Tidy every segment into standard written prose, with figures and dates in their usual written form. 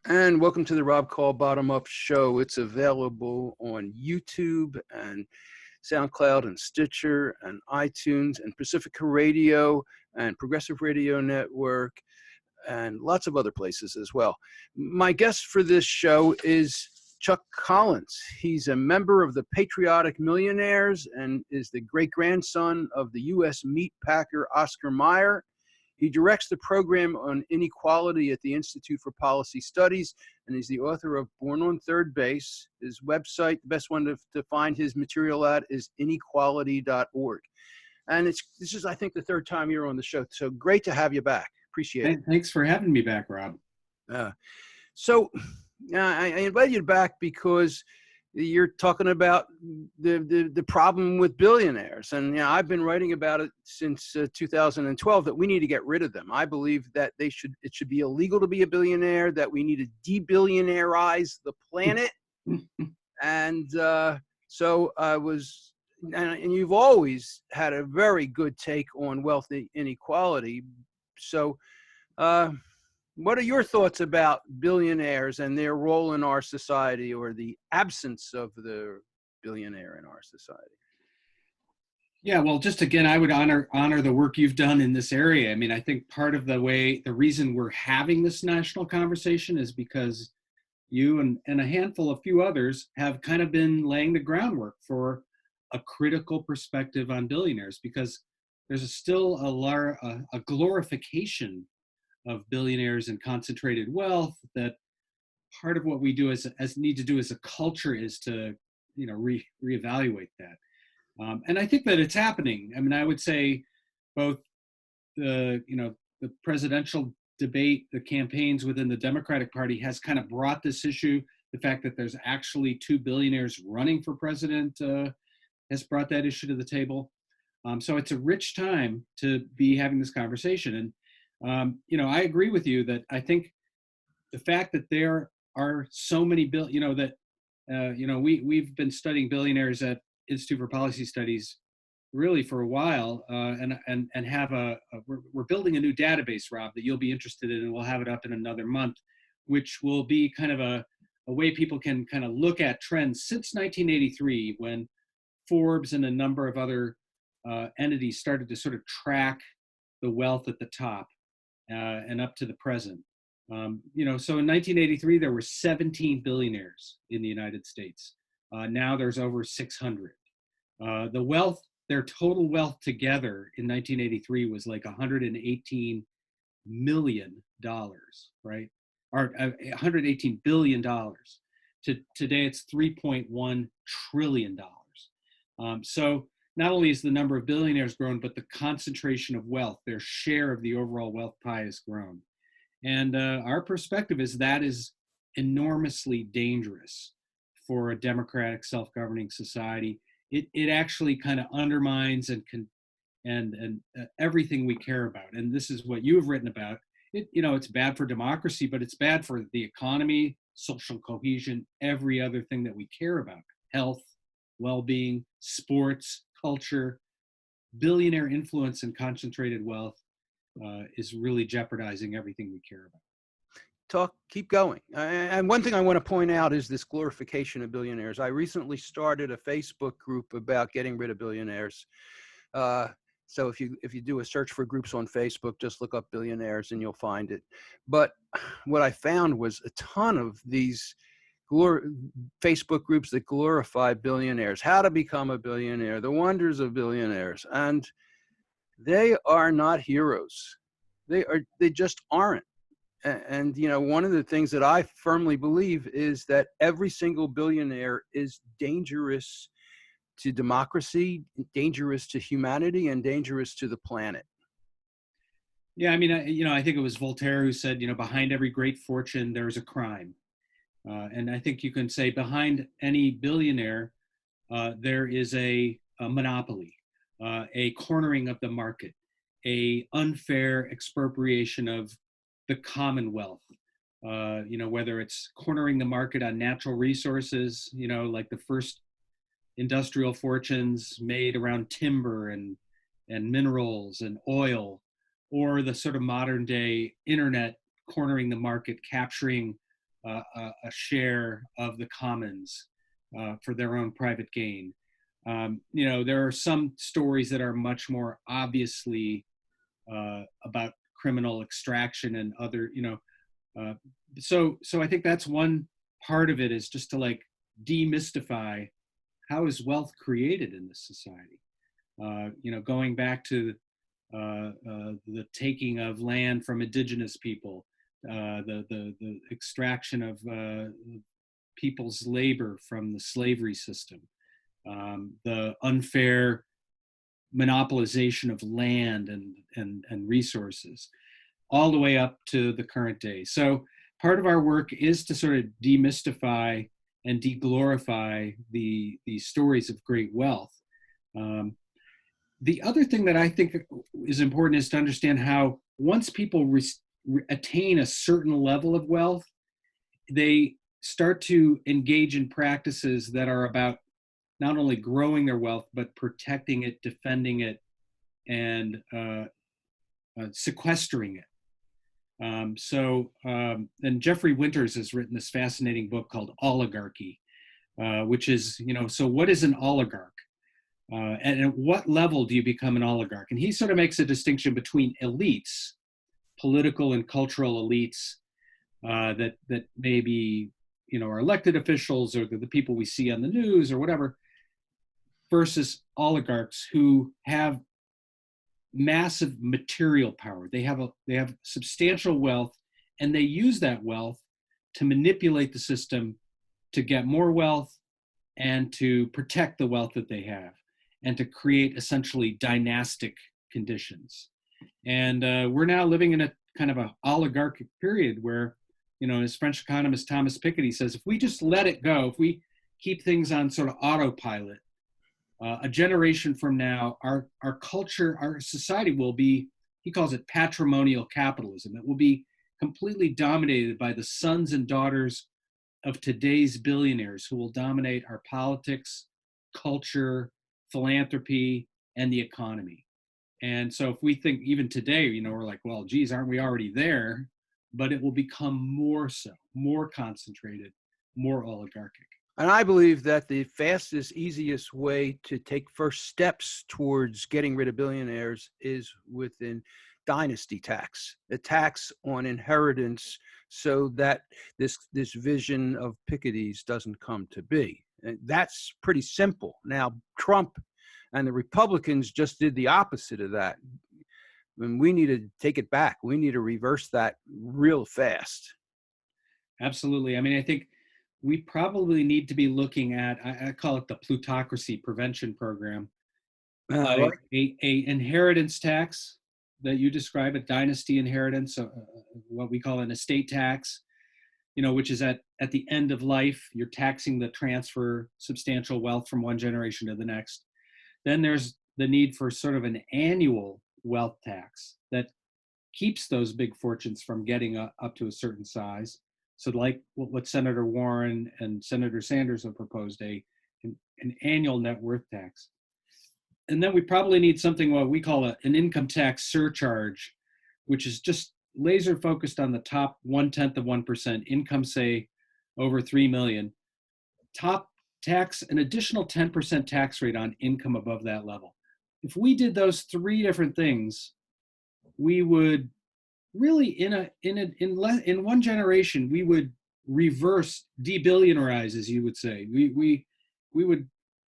And welcome to the Rob Call Bottom Up Show. It's available on YouTube and SoundCloud and Stitcher and iTunes and Pacifica Radio and Progressive Radio Network and lots of other places as well. My guest for this show is Chuck Collins. He's a member of the Patriotic Millionaires and is the great-grandson of the U.S. meatpacker Oscar Mayer. He directs the program on inequality at the Institute for Policy Studies, and he's the author of Born on Third Base. His website, the best one to find his material at, is inequality.org. And this is, I think, the third time you're on the show, so great to have you back. Appreciate it. Thanks for having me back, Rob. So I invited you back because you're talking about the problem with billionaires. And I've been writing about it since 2012 that we need to get rid of them. I believe that it should be illegal to be a billionaire, that we need to de-billionaireize the planet. And so I was, and you've always had a very good take on wealth inequality. So what are your thoughts about billionaires and their role in our society, or the absence of the billionaire in our society? Yeah, well, just again, I would honor the work you've done in this area. I mean, I think part of the reason we're having this national conversation is because you and a few others have kind of been laying the groundwork for a critical perspective on billionaires, because there's still a glorification of billionaires and concentrated wealth, that part of what we do need to do as a culture is to, reevaluate that. And I think that it's happening. I mean, I would say both the presidential debate, the campaigns within the Democratic Party has kind of brought this issue. The fact that there's actually 2 billionaires running for president has brought that issue to the table. So it's a rich time to be having this conversation. And I agree with you that I think the fact that there are so many we've been studying billionaires at Institute for Policy Studies really for a while, and have we're building a new database, Rob, that you'll be interested in, and we'll have it up in another month, which will be kind of a way people can kind of look at trends since 1983, when Forbes and a number of other entities started to sort of track the wealth at the top. And up to the present. So in 1983, there were 17 billionaires in the United States. Now there's over 600. Their total wealth together in 1983 was like $118 million, right? Or $118 billion. Today it's $3.1 trillion. So not only is the number of billionaires grown, but the concentration of wealth, their share of the overall wealth pie has grown. And our perspective is that is enormously dangerous for a democratic, self-governing society. It actually kind of undermines and everything we care about. And this is what you have written about. It's bad for democracy, but it's bad for the economy, social cohesion, every other thing that we care about: health, well-being, sports, culture. Billionaire influence and concentrated wealth is really jeopardizing everything we care about. Keep going. And one thing I want to point out is this glorification of billionaires. I recently started a Facebook group about getting rid of billionaires. So if you do a search for groups on Facebook, just look up billionaires and you'll find it. But what I found was a ton of these Facebook groups that glorify billionaires, how to become a billionaire, the wonders of billionaires, and they are not heroes. They just aren't. And one of the things that I firmly believe is that every single billionaire is dangerous to democracy, dangerous to humanity, and dangerous to the planet. Yeah, I mean, I think it was Voltaire who said, behind every great fortune there is a crime. And I think you can say behind any billionaire, there is a monopoly, a cornering of the market, a unfair expropriation of the commonwealth. Whether it's cornering the market on natural resources, like the first industrial fortunes made around timber and minerals and oil, or the sort of modern day internet cornering the market, capturing a share of the commons for their own private gain. There are some stories that are much more obviously about criminal extraction and other, so I think that's one part of it, is just to like demystify how is wealth created in this society. Going back to the taking of land from indigenous people, the extraction of people's labor from the slavery system, the unfair monopolization of land and resources, all the way up to the current day. So part of our work is to sort of demystify and deglorify the stories of great wealth. The other thing that I think is important is to understand how once people attain a certain level of wealth, they start to engage in practices that are about not only growing their wealth, but protecting it, defending it, and sequestering it. And Jeffrey Winters has written this fascinating book called Oligarchy, which is, so what is an oligarch? And at what level do you become an oligarch? And he sort of makes a distinction between elites, political and cultural elites, that maybe, are elected officials or the people we see on the news or whatever, versus oligarchs who have massive material power. They have substantial wealth, and they use that wealth to manipulate the system to get more wealth and to protect the wealth that they have, and to create essentially dynastic conditions. And we're now living in a kind of an oligarchic period where, as French economist Thomas Piketty says, if we just let it go, if we keep things on sort of autopilot, a generation from now, our culture, our society will be, he calls it patrimonial capitalism. It will be completely dominated by the sons and daughters of today's billionaires, who will dominate our politics, culture, philanthropy, and the economy. And so if we think even today, we're like, well, geez, aren't we already there? But it will become more so, more concentrated, more oligarchic. And I believe that the fastest, easiest way to take first steps towards getting rid of billionaires is within dynasty tax, a tax on inheritance, so that this vision of Piketty's doesn't come to be. And that's pretty simple. Now, Trump and the Republicans just did the opposite of that. And we need to take it back. We need to reverse that real fast. Absolutely. I mean, I think we probably need to be looking at, I call it the plutocracy prevention program, Right. a inheritance tax that you describe, a dynasty inheritance, what we call an estate tax, which is at the end of life, you're taxing the transfer substantial wealth from one generation to the next. Then there's the need for sort of an annual wealth tax that keeps those big fortunes from getting up to a certain size. So like what Senator Warren and Senator Sanders have proposed, an annual net worth tax. And then we probably need something what we call an income tax surcharge, which is just laser focused on the top 0.1% income, say over 3 million. Top tax, an additional 10% tax rate on income above that level. If we did those three different things, we would really in one generation, we would reverse, debillionarize, as you would say. We would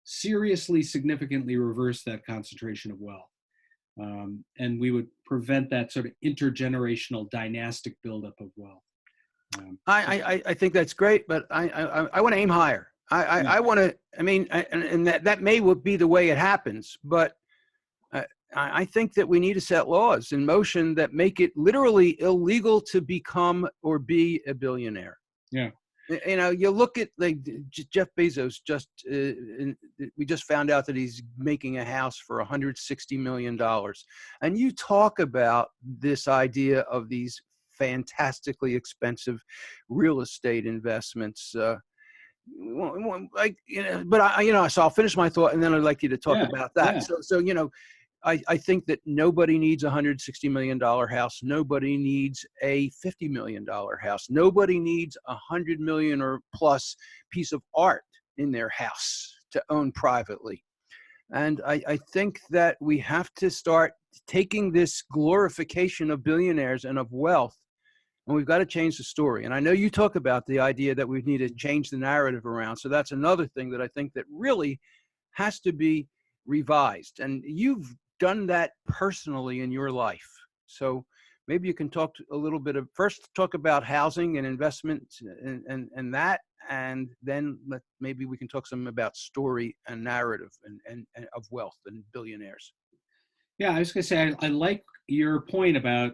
seriously, significantly reverse that concentration of wealth. And we would prevent that sort of intergenerational dynastic buildup of wealth. I think that's great, but I want to aim higher. I want to, and that may be the way it happens, but I think that we need to set laws in motion that make it literally illegal to become or be a billionaire. Yeah. You look at like Jeff Bezos, we just found out that he's making a house for $160 million. And you talk about this idea of these fantastically expensive real estate investments. So I'll finish my thought, and then I'd like you to talk about that. Yeah. So I think that nobody needs a $160 million house. Nobody needs a $50 million house. Nobody needs a 100 million or plus piece of art in their house to own privately. And I think that we have to start taking this glorification of billionaires and of wealth, and we've got to change the story. And I know you talk about the idea that we need to change the narrative around. So that's another thing that I think that really has to be revised. And you've done that personally in your life. So maybe you can talk a little bit of, first talk about housing and investment and that, and then maybe we can talk some about story and narrative and of wealth and billionaires. Yeah, I was going to say, I like your point about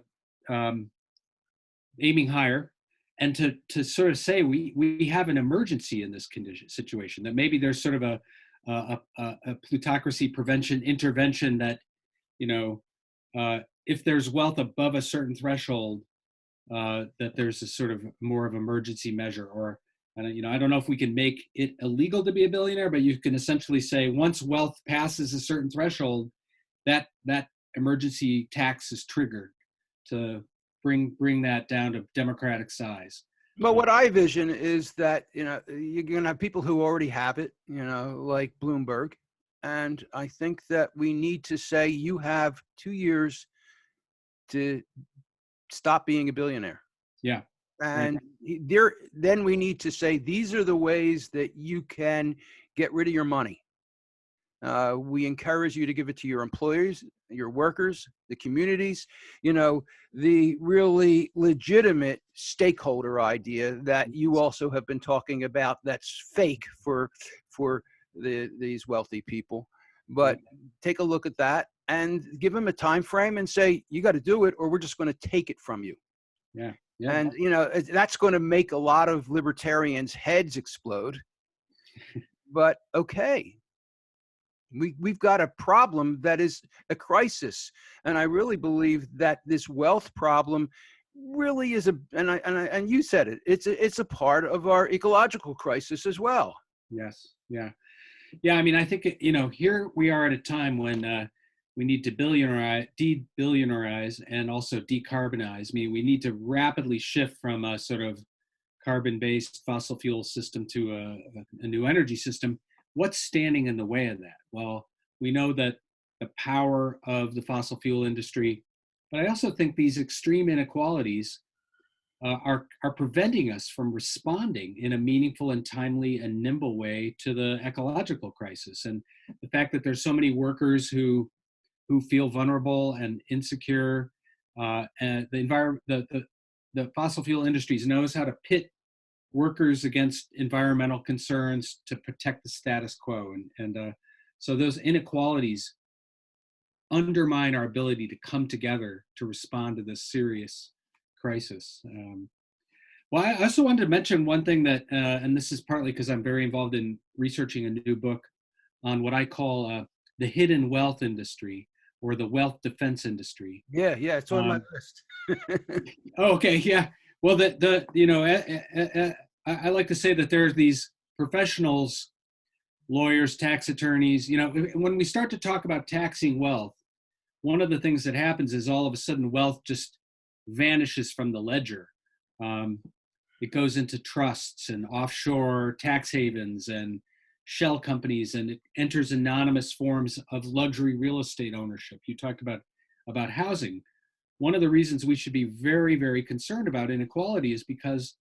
aiming higher, and to sort of say we have an emergency in this situation, that maybe there's sort of a plutocracy prevention intervention that, you know, if there's wealth above a certain threshold, that there's a sort of more of emergency measure, or, you know, I don't know if we can make it illegal to be a billionaire, but you can essentially say once wealth passes a certain threshold, that emergency tax is triggered to bring that down to democratic size. Well, what I vision is that, you know, you're going to have people who already have it, you know, like Bloomberg. And I think that we need to say you have 2 years to stop being a billionaire. Yeah. And then we need to say, these are the ways that you can get rid of your money. We encourage you to give it to your employees, your workers, the communities, you know, the really legitimate stakeholder idea that you also have been talking about that's fake for these wealthy people. But take a look at that and give them a time frame and say, you got to do it or we're just going to take it from you. Yeah. And, you know, that's going to make a lot of libertarians' heads explode. But okay. We've got a problem that is a crisis. And I really believe that this wealth problem really is and you said it, it's a part of our ecological crisis as well. Yes. Yeah. Yeah. I mean, I think, you know, here we are at a time when we need to de-billionarize and also decarbonize. I mean, we need to rapidly shift from a sort of carbon-based fossil fuel system to a new energy system. What's standing in the way of that? Well, we know that the power of the fossil fuel industry, but I also think these extreme inequalities are preventing us from responding in a meaningful and timely and nimble way to the ecological crisis. And the fact that there's so many workers who feel vulnerable and insecure, and the fossil fuel industries knows how to pit workers against environmental concerns to protect the status quo. And so those inequalities undermine our ability to come together to respond to this serious crisis. Well, I also wanted to mention one thing that, and this is partly because I'm very involved in researching a new book on what I call the hidden wealth industry, or the wealth defense industry. Yeah, it's on my list. Okay, yeah. Well, you know, I like to say that there's these professionals, lawyers, tax attorneys, you know, when we start to talk about taxing wealth, one of the things that happens is all of a sudden wealth just vanishes from the ledger. It goes into trusts and offshore tax havens and shell companies, and it enters anonymous forms of luxury real estate ownership. You talked about housing. One of the reasons we should be very, very concerned about inequality is because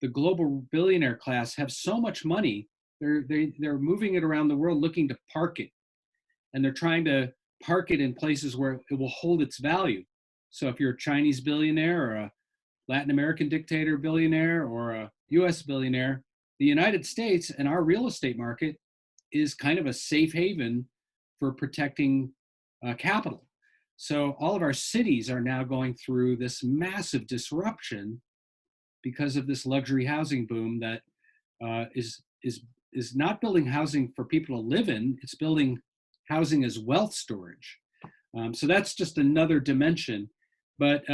the global billionaire class have so much money, they're moving it around the world looking to park it. And they're trying to park it in places where it will hold its value. So if you're a Chinese billionaire or a Latin American dictator billionaire or a US billionaire, the United States and our real estate market is kind of a safe haven for protecting capital. So all of our cities are now going through this massive disruption because of this luxury housing boom that is not building housing for people to live in. It's building housing as wealth storage. So that's just another dimension. But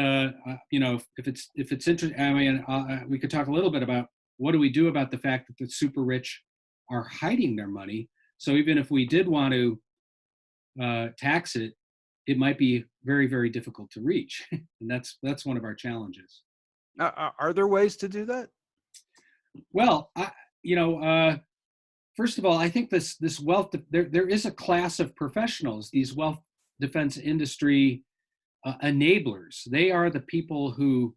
you know, if it's interesting, I mean, we could talk a little bit about what do we do about the fact that the super rich are hiding their money. So even if we did want to tax it, it might be very, very difficult to reach. And that's one of our challenges. Are there ways to do that? Well, you know, first of all, I think this wealth, there is a class of professionals, these wealth defense industry enablers. They are the people who,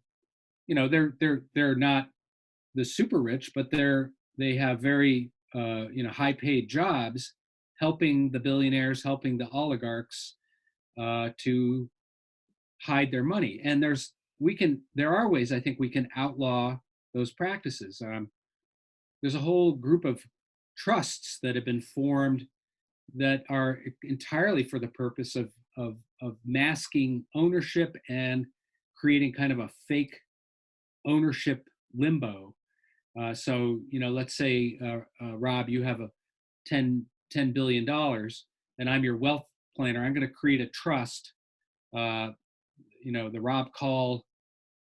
you know, they're not the super rich, but they have very you know, high paid jobs, helping the billionaires, helping the oligarchs to hide their money. And there are ways I think we can outlaw those practices. There's a whole group of trusts that have been formed that are entirely for the purpose of masking ownership and creating kind of a fake ownership limbo. So, you know, let's say, Rob, you have a $10 billion and I'm your wealth planner. I'm going to create a trust, you know, the Rob Call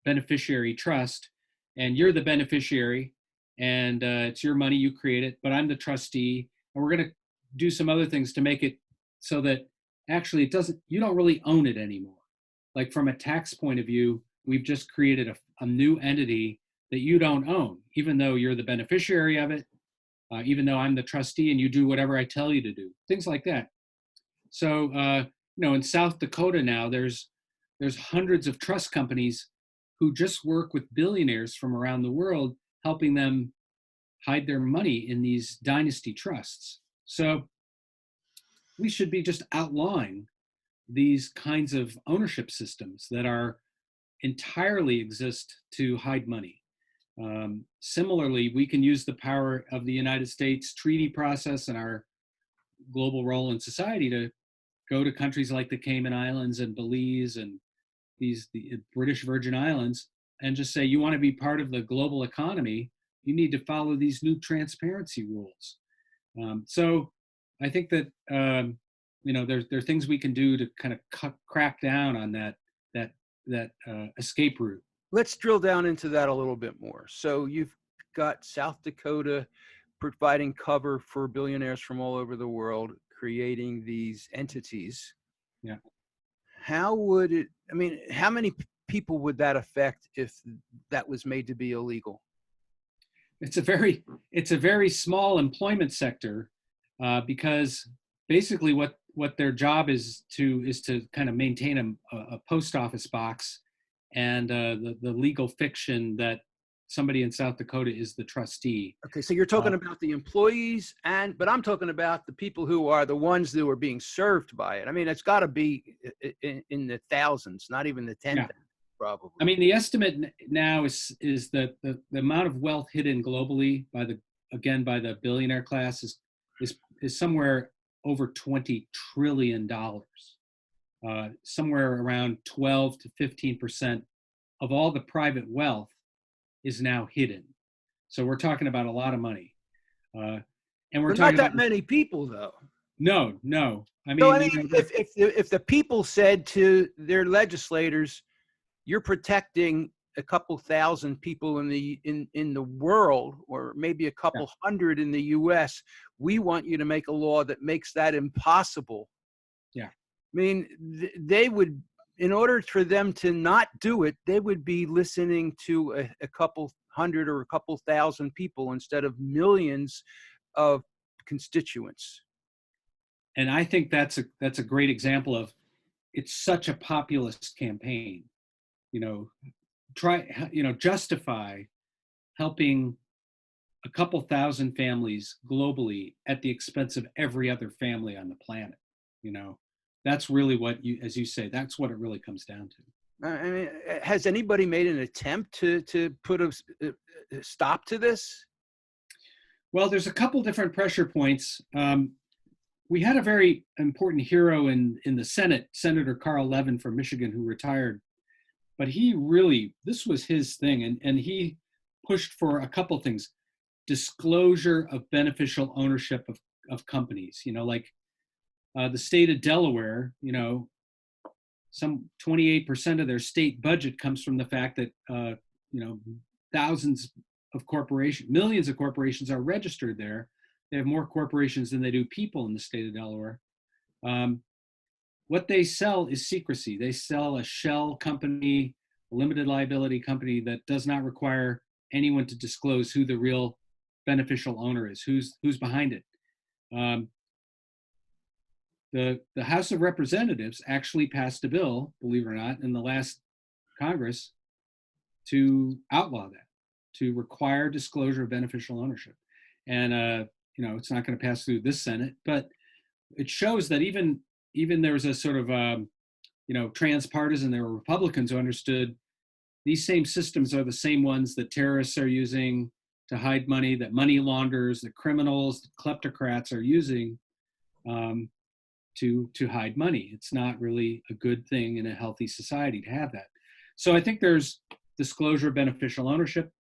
beneficiary trust, and you're the beneficiary, and it's your money, you create it, but I'm the trustee, and we're going to do some other things to make it so that actually you don't really own it anymore. Like from a tax point of view, we've just created a new entity that you don't own, even though you're the beneficiary of it, even though I'm the trustee and you do whatever I tell you to do, things like that. So, you know, in South Dakota now, there's hundreds of trust companies who just work with billionaires from around the world, helping them hide their money in these dynasty trusts. So we should be just outlawing these kinds of ownership systems that are entirely exist to hide money. Similarly, we can use the power of the United States treaty process and our global role in society to go to countries like the Cayman Islands and Belize and the British Virgin Islands and just say, you want to be part of the global economy, you need to follow these new transparency rules. So I think that you know, there are things we can do to kind of crack down on that escape route. Let's drill down into that a little bit more. So you've got South Dakota providing cover for billionaires from all over the world, creating these entities. Yeah. How would it, I mean, how many people would that affect if that was made to be illegal? It's a very small employment sector, because basically what their job is to kind of maintain a post office box and the legal fiction that somebody in South Dakota is the trustee. Okay, so you're talking about the employees, but I'm talking about the people who are the ones who are being served by it. I mean, it's got to be in the thousands, not even the 10,000, yeah, probably. I mean, the estimate now is that the amount of wealth hidden globally by the billionaire class is somewhere over $20 trillion. Somewhere around 12 to 15% of all the private wealth is now hidden. So we're talking about a lot of money. And we're talking not that many people, though. No. I mean, so, I mean, you know, if the people said to their legislators, you're protecting a couple thousand people in the world, or maybe a couple hundred in the US, we want you to make a law that makes that impossible. Yeah. I mean, they would, in order for them to not do it, they would be listening to a couple hundred or a couple thousand people instead of millions of constituents. And I think that's a great example of, it's such a populist campaign. You know, justify helping a couple thousand families globally at the expense of every other family on the planet. You know, that's really what as you say, that's what it really comes down to. I mean, has anybody made an attempt to put a stop to this? Well, there's a couple different pressure points. We had a very important hero in the Senate, Senator Carl Levin from Michigan, who retired. But this was his thing, and he pushed for a couple things: disclosure of beneficial ownership of companies. You know, like the state of Delaware, you know, some 28% of their state budget comes from the fact that, you know, millions of corporations are registered there. They have more corporations than they do people in the state of Delaware. what they sell is secrecy. They sell a shell company, a limited liability company that does not require anyone to disclose who the real beneficial owner is, who's behind it. Um, the House of Representatives actually passed a bill, believe it or not, in the last Congress to outlaw that, to require disclosure of beneficial ownership. And it's not going to pass through this Senate, but it shows that even there was a sort of transpartisan. There were Republicans who understood these same systems are the same ones that terrorists are using to hide money, that money launderers, the criminals, the kleptocrats are using to hide money. It's not really a good thing in a healthy society to have that. So I think there's disclosure of beneficial ownership.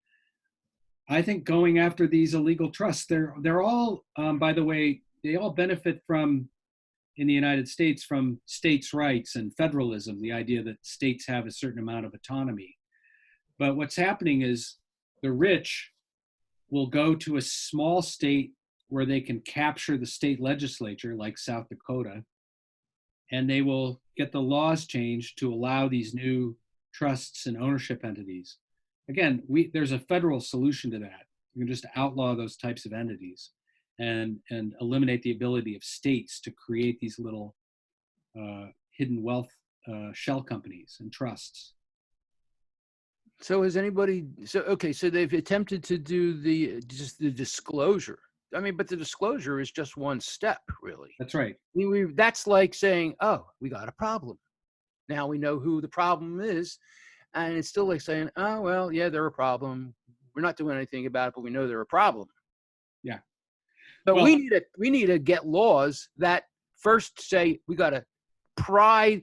I think going after these illegal trusts, they're all, by the way, they all benefit from, in the United States, from states' rights and federalism, the idea that states have a certain amount of autonomy. But what's happening is the rich will go to a small state where they can capture the state legislature, like South Dakota, and they will get the laws changed to allow these new trusts and ownership entities. Again, there's a federal solution to that. You can just outlaw those types of entities and eliminate the ability of states to create these little hidden wealth shell companies and trusts. So has anybody, so they've attempted to do just the disclosure. I mean, but the disclosure is just one step, really. That's right. That's like saying, oh, we got a problem. Now we know who the problem is. And it's still like saying, oh, well, yeah, they're a problem. We're not doing anything about it, but we know they're a problem. Yeah. But we need to get laws that first say we got to pry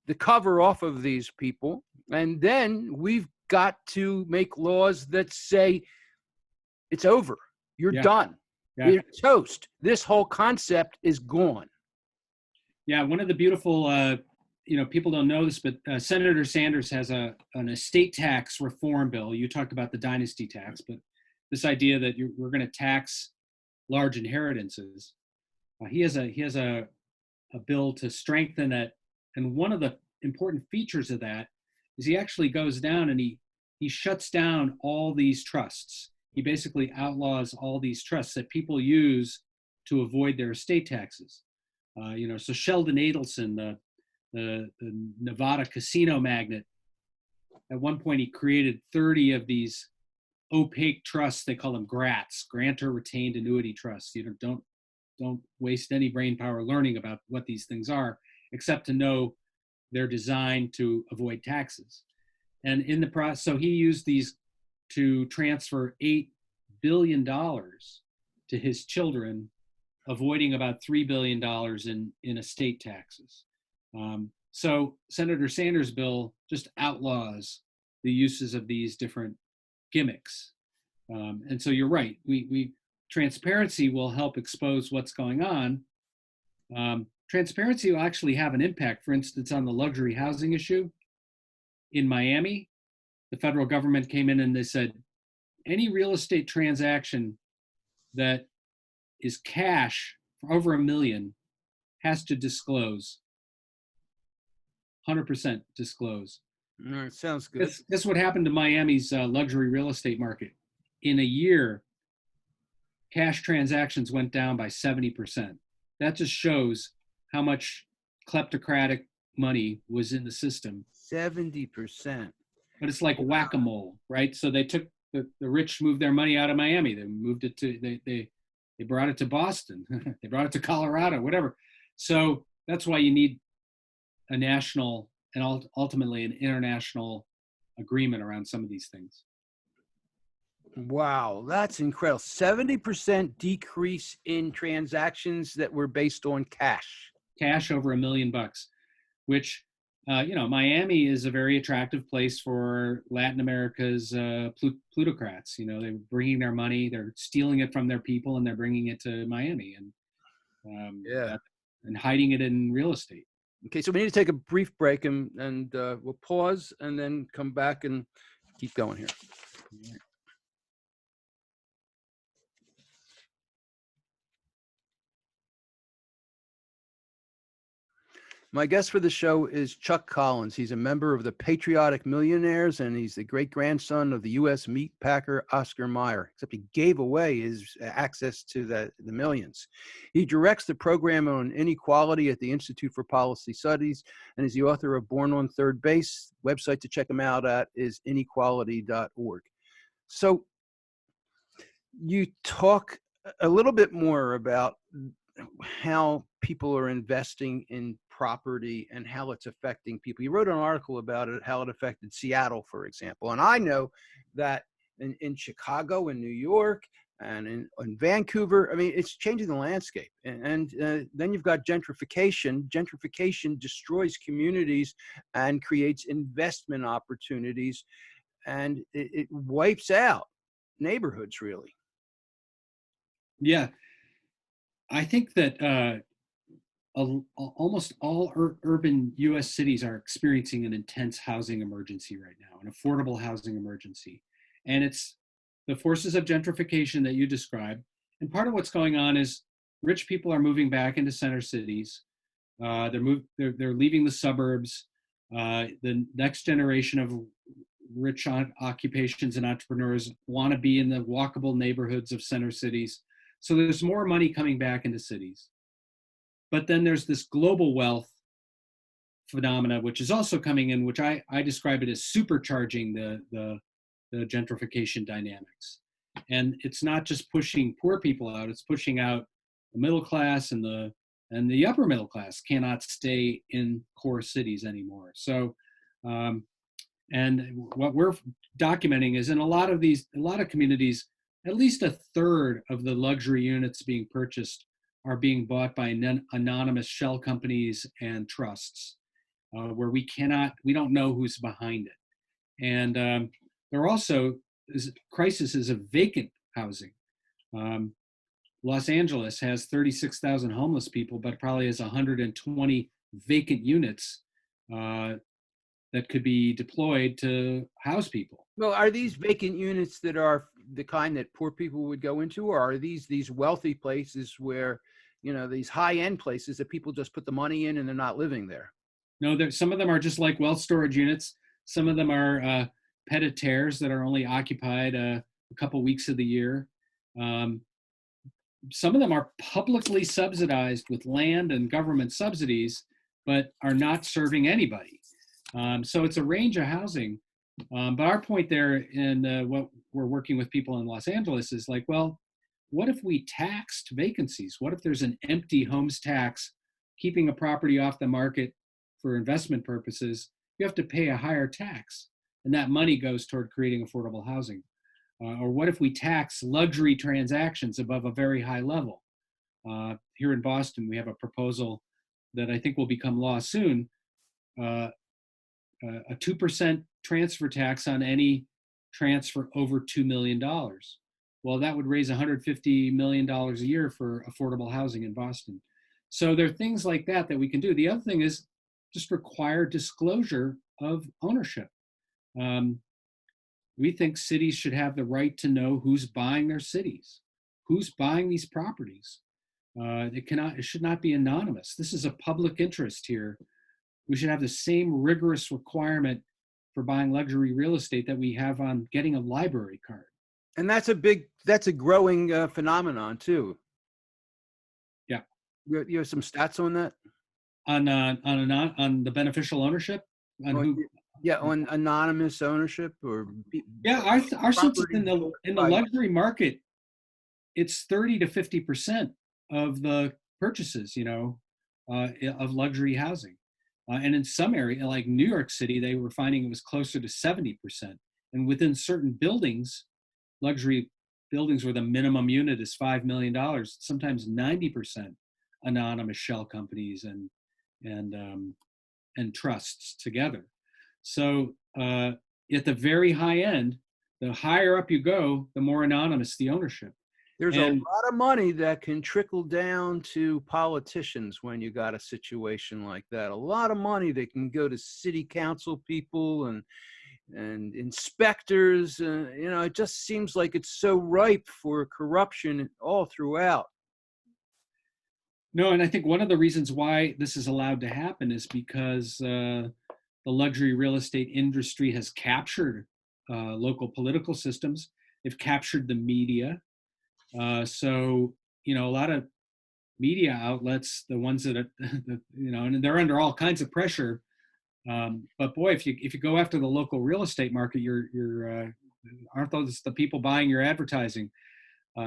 the cover off of these people. And then we've got to make laws that say it's over. You're done. Yeah. You're toast. This whole concept is gone. Yeah. One of the beautiful, people don't know this, but Senator Sanders has an estate tax reform bill. You talked about the dynasty tax, but this idea that we're going to tax large inheritances. He has a bill to strengthen that, and one of the important features of that is he actually goes down and he shuts down all these trusts. He basically outlaws all these trusts that people use to avoid their estate taxes. So Sheldon Adelson, the Nevada casino magnate, at one point he created 30 of these opaque trusts. They call them GRATs, grantor retained annuity trusts. Don't waste any brain power learning about what these things are, except to know they're designed to avoid taxes. And in the process, so he used these to transfer $8 billion to his children, avoiding about $3 billion in estate taxes. So Senator Sanders' bill just outlaws the uses of these different gimmicks. And so you're right. Transparency will help expose what's going on. Transparency will actually have an impact. For instance, on the luxury housing issue in Miami, the federal government came in and they said, any real estate transaction that is cash for over $1 million has to disclose, 100% disclose. Sounds good. That's what happened to Miami's luxury real estate market. In a year, cash transactions went down by 70%. That just shows how much kleptocratic money was in the system. 70%. But it's like whack-a-mole, right? So they took the rich moved their money out of Miami. They moved it to they brought it to Boston. They brought it to Colorado, whatever. So that's why you need a national and ultimately an international agreement around some of these things. Wow, that's incredible. 70% decrease in transactions that were based on cash. Cash over $1 million, which, Miami is a very attractive place for Latin America's plutocrats. They're bringing their money, they're stealing it from their people, and they're bringing it to Miami and hiding it in real estate. Okay, so we need to take a brief break and we'll pause and then come back and keep going here. My guest for the show is Chuck Collins. He's a member of the Patriotic Millionaires, and he's the great-grandson of the U.S. meatpacker Oscar Mayer, except he gave away his access to the millions. He directs the program on inequality at the Institute for Policy Studies and is the author of Born on Third Base. Website to check him out at is inequality.org. So you talk a little bit more about how people are investing in property and how it's affecting people. You wrote an article about it, how it affected Seattle, for example. And I know that in Chicago and New York and in Vancouver, I mean, it's changing the landscape. And then you've got gentrification. Gentrification destroys communities and creates investment opportunities, and it wipes out neighborhoods, really. Yeah, I think that almost all urban U.S. cities are experiencing an intense housing emergency right now, an affordable housing emergency. And it's the forces of gentrification that you described. And part of what's going on is rich people are moving back into center cities. They're leaving the suburbs. The next generation of rich occupations and entrepreneurs want to be in the walkable neighborhoods of center cities. So there's more money coming back into cities. But then there's this global wealth phenomena, which is also coming in, which I describe it as supercharging the gentrification dynamics. And it's not just pushing poor people out, it's pushing out the middle class, and the upper middle class cannot stay in core cities anymore. So, and what we're documenting is in a lot of communities, at least a third of the luxury units being purchased are being bought by anonymous shell companies and trusts, where we don't know who's behind it. And there also is crises of vacant housing. Los Angeles has 36,000 homeless people, but probably has 120 vacant units that could be deployed to house people. Well, are these vacant units that are the kind that poor people would go into, or are these wealthy places where, these high-end places that people just put the money in and they're not living there? No, some of them are just like wealth storage units. Some of them are pied-à-terres that are only occupied a couple weeks of the year. Some of them are publicly subsidized with land and government subsidies, but are not serving anybody. So it's a range of housing. But our point there in what we're working with people in Los Angeles is like, well, what if we taxed vacancies? What if there's an empty homes tax, keeping a property off the market for investment purposes? You have to pay a higher tax, and that money goes toward creating affordable housing. Or what if we tax luxury transactions above a very high level? Here in Boston, we have a proposal that I think will become law soon, a 2% transfer tax on any transfer over $2 million. Well, that would raise $150 million a year for affordable housing in Boston. So there are things like that we can do. The other thing is just require disclosure of ownership. We think cities should have the right to know who's buying their cities, who's buying these properties. It should not be anonymous. This is a public interest here. We should have the same rigorous requirement for buying luxury real estate that we have on getting a library card. And that's a growing phenomenon too. Yeah. You have some stats on that? On the beneficial ownership? On anonymous ownership or our sense is in the luxury market, it's 30 to 50% of the purchases, of luxury housing. And in some area, like New York City, they were finding it was closer to 70%. And within certain buildings, luxury buildings where the minimum unit is $5 million, sometimes 90% anonymous shell companies and trusts together. So at the very high end, the higher up you go, the more anonymous the ownership. There's a lot of money that can trickle down to politicians when you got a situation like that. A lot of money that can go to city council people and inspectors. It just seems like it's so ripe for corruption all throughout. No, and I think one of the reasons why this is allowed to happen is because the luxury real estate industry has captured local political systems. They've captured the media. So, a lot of media outlets, the ones that are, and they're under all kinds of pressure. But boy, if you go after the local real estate market, aren't those the people buying your advertising?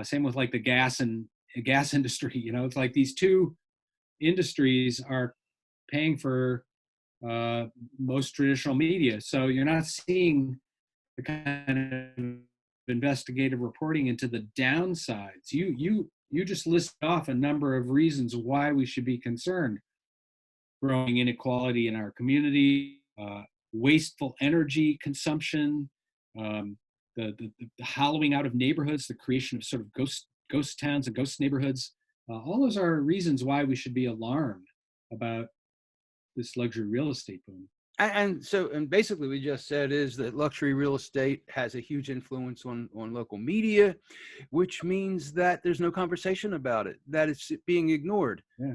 Same with like the gas industry. It's like these two industries are paying for most traditional media. So you're not seeing the kind of investigative reporting into the downsides. You just list off a number of reasons why we should be concerned: growing inequality in our community, wasteful energy consumption, um, the hollowing out of neighborhoods, the creation of sort of ghost towns and ghost neighborhoods. All those are reasons why we should be alarmed about this luxury real estate boom. And basically we just said is that luxury real estate has a huge influence on local media, which means that there's no conversation about it, that it's being ignored. Yeah.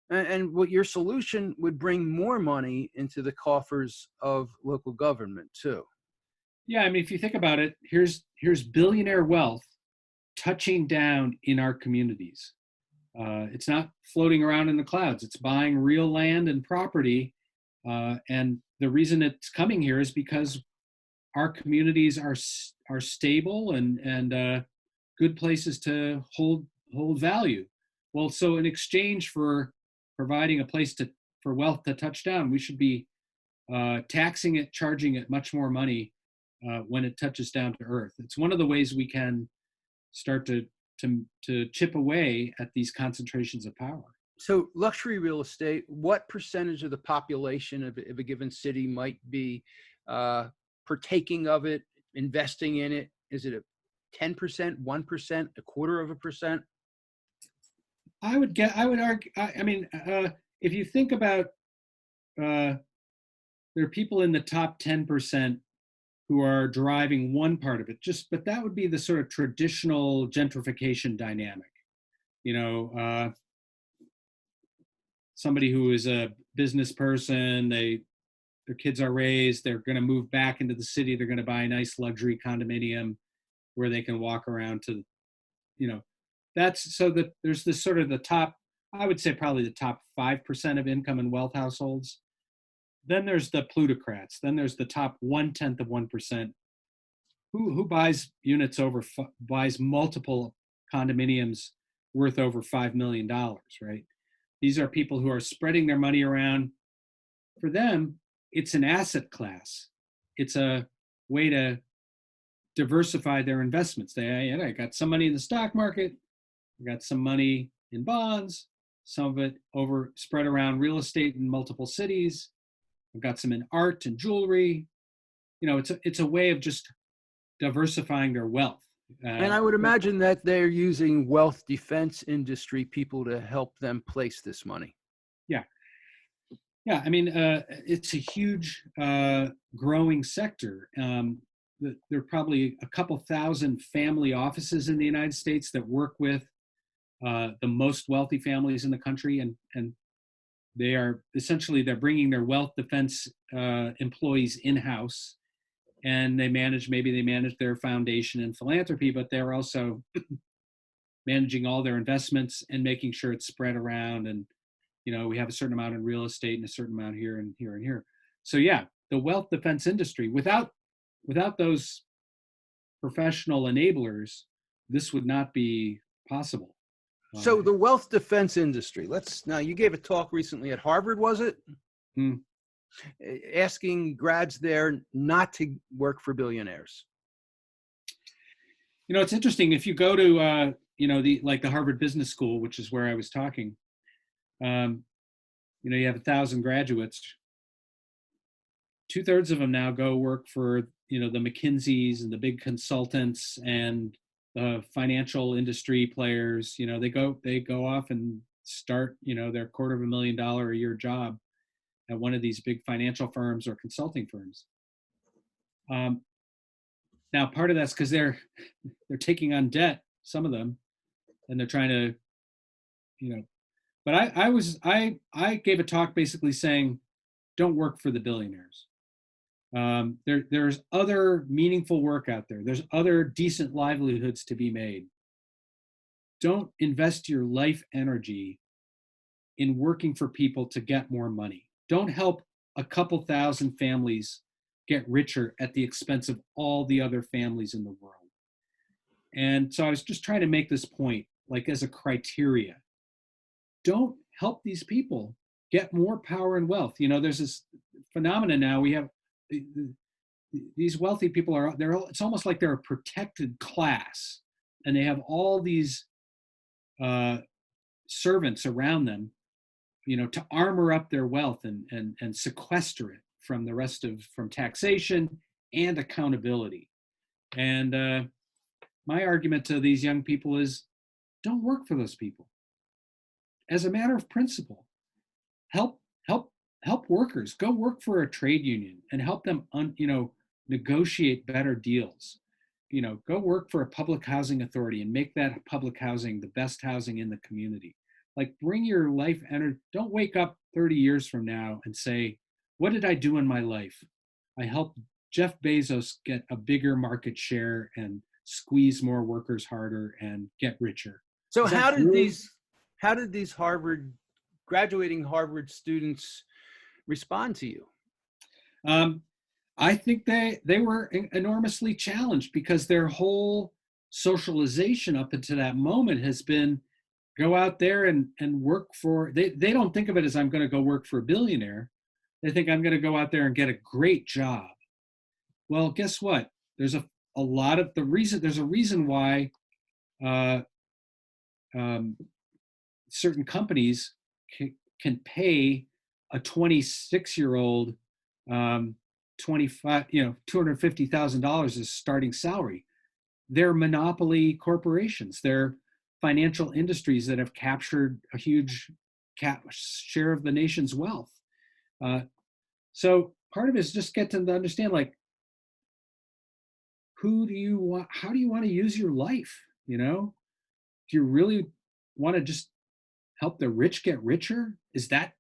And what your solution would bring more money into the coffers of local government too. Yeah, I mean, if you think about it, here's billionaire wealth touching down in our communities. It's not floating around in the clouds. It's buying real land and property, and the reason it's coming here is because our communities are stable and good places to hold value. Well, so in exchange for providing a place for wealth to touch down, we should be taxing it, charging it much more money when it touches down to earth. It's one of the ways we can start to chip away at these concentrations of power. So luxury real estate, what percentage of the population of a given city might be partaking of it, investing in it? Is it a 10%, 1%, a quarter of a percent? I would argue, I mean, if you think about, there are people in the top 10% who are driving one part of it, but that would be the sort of traditional gentrification dynamic. You know, somebody who is a business person, their kids are raised, they're going to move back into the city, they're going to buy a nice luxury condominium where they can walk around to, you know, that's so that there's this sort of the top, I would say probably the top 5% of income and wealth households. Then there's the plutocrats. Then there's the top 1/10 of 1% who buys units buys multiple condominiums worth over $5 million, right? These are people who are spreading their money around. For them, it's an asset class. It's a way to diversify their investments. I got some money in the stock market, I got some money in bonds, some of it spread around real estate in multiple cities. I've got some in art and jewelry. It's a way of just diversifying their wealth. And I would imagine that they're using wealth defense industry people to help them place this money. Yeah. Yeah, I mean, it's a huge growing sector. There are probably a couple thousand family offices in the United States that work with the most wealthy families in the country, and they're bringing their wealth defense employees in-house, and maybe they manage their foundation and philanthropy, but they're also managing all their investments and making sure it's spread around. And we have a certain amount in real estate and a certain amount here and here and here. So yeah, the wealth defense industry, without those professional enablers, this would not be possible. So the wealth defense industry, now you gave a talk recently at Harvard, was it? Hmm. Asking grads there not to work for billionaires. It's interesting. If you go to, the Harvard Business School, which is where I was talking, you have 1,000 graduates. 2/3 of them now go work for, the McKinseys and the big consultants and the financial industry players. They go off and start, their $250,000 a year job at one of these big financial firms or consulting firms. Now, part of that's because they're taking on debt, some of them, and they're trying to, But I gave a talk basically saying, don't work for the billionaires. There's other meaningful work out there. There's other decent livelihoods to be made. Don't invest your life energy in working for people to get more money. Don't help a couple thousand families get richer at the expense of all the other families in the world. And so I was just trying to make this point, like as a criteria. Don't help these people get more power and wealth. You know, there's this phenomenon now. We have these wealthy people it's almost like they're a protected class, and they have all these servants around them, you know, to armor up their wealth and sequester it from from taxation and accountability. And my argument to these young people is, don't work for those people. As a matter of principle, help workers. Go work for a trade union and help them negotiate better deals. You know, go work for a public housing authority and make that public housing the best housing in the community. Like, bring your life energy. Don't wake up 30 years from now and say, what did I do in my life? I helped Jeff Bezos get a bigger market share and squeeze more workers harder and get richer. So how did these graduating Harvard students respond to you? I think they were enormously challenged, because their whole socialization up until that moment has been, go out there and work for, they don't think of it as, I'm going to go work for a billionaire. They think, I'm going to go out there and get a great job. Well, guess what? There's a lot of there's a reason why certain companies can pay a 26-year-old $250,000 as starting salary. They're monopoly corporations. They're financial industries that have captured a huge share of the nation's wealth. So part of it is just get them to understand, like, how do you want to use your life? You know, do you really want to just help the rich get richer? Is that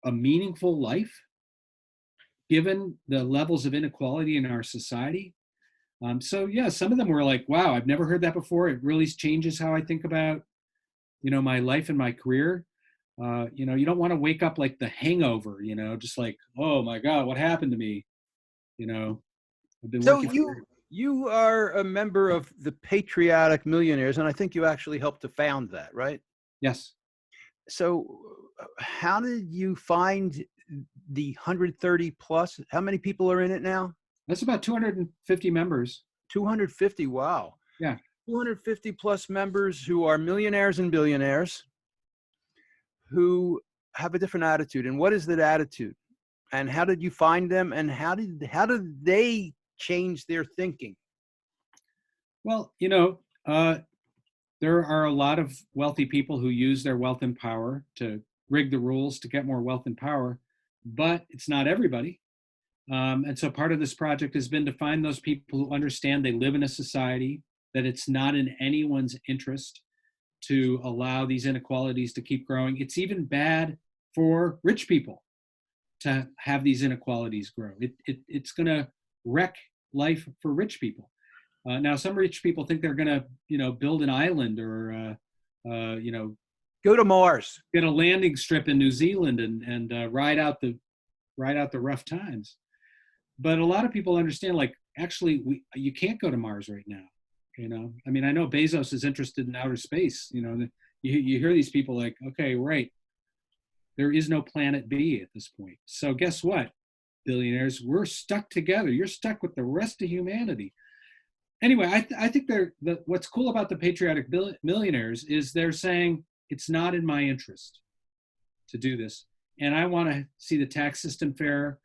a meaningful life, given the levels of inequality in our society? So yeah, some of them were like, wow, I've never heard that before. It really changes how I think about, you know, my life and my career. You know, you don't want to wake up like the hangover, you know, just like, oh my God, what happened to me? You know, I've been working for... You are a member of the Patriotic Millionaires, and I think you actually helped to found that, right? Yes. So how did you find the 130 plus? How many people are in it now? That's about 250 members. 250, wow. Yeah. 250 plus members who are millionaires and billionaires who have a different attitude. And what is that attitude? And how did you find them? And how did they change their thinking? Well, you know, there are a lot of wealthy people who use their wealth and power to rig the rules to get more wealth and power, but it's not everybody. And so part of this project has been to find those people who understand they live in a society, that it's not in anyone's interest to allow these inequalities to keep growing. It's even bad for rich people to have these inequalities grow. It's going to wreck life for rich people. Now, some rich people think they're going to, you know, build an island or, you know, go to Mars, get a landing strip in New Zealand and ride out the rough times. But a lot of people understand, like, actually, you can't go to Mars right now. You know, I mean, I know Bezos is interested in outer space. You know, you hear these people like, okay, right, there is no planet B at this point. So guess what, billionaires, we're stuck together. You're stuck with the rest of humanity. Anyway, I think what's cool about the Patriotic Millionaires is they're saying, it's not in my interest to do this. And I want to see the tax system fair.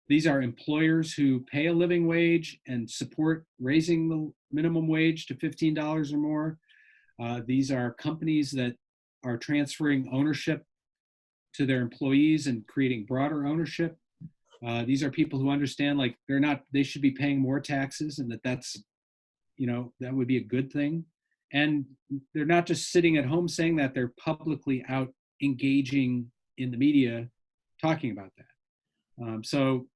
These are employers who pay a living wage and support raising the minimum wage to $15 or more. These are companies that are transferring ownership to their employees and creating broader ownership. These are people who understand, like, they should be paying more taxes, and that's, you know, that would be a good thing. And they're not just sitting at home saying that, they're publicly out engaging in the media talking about that. So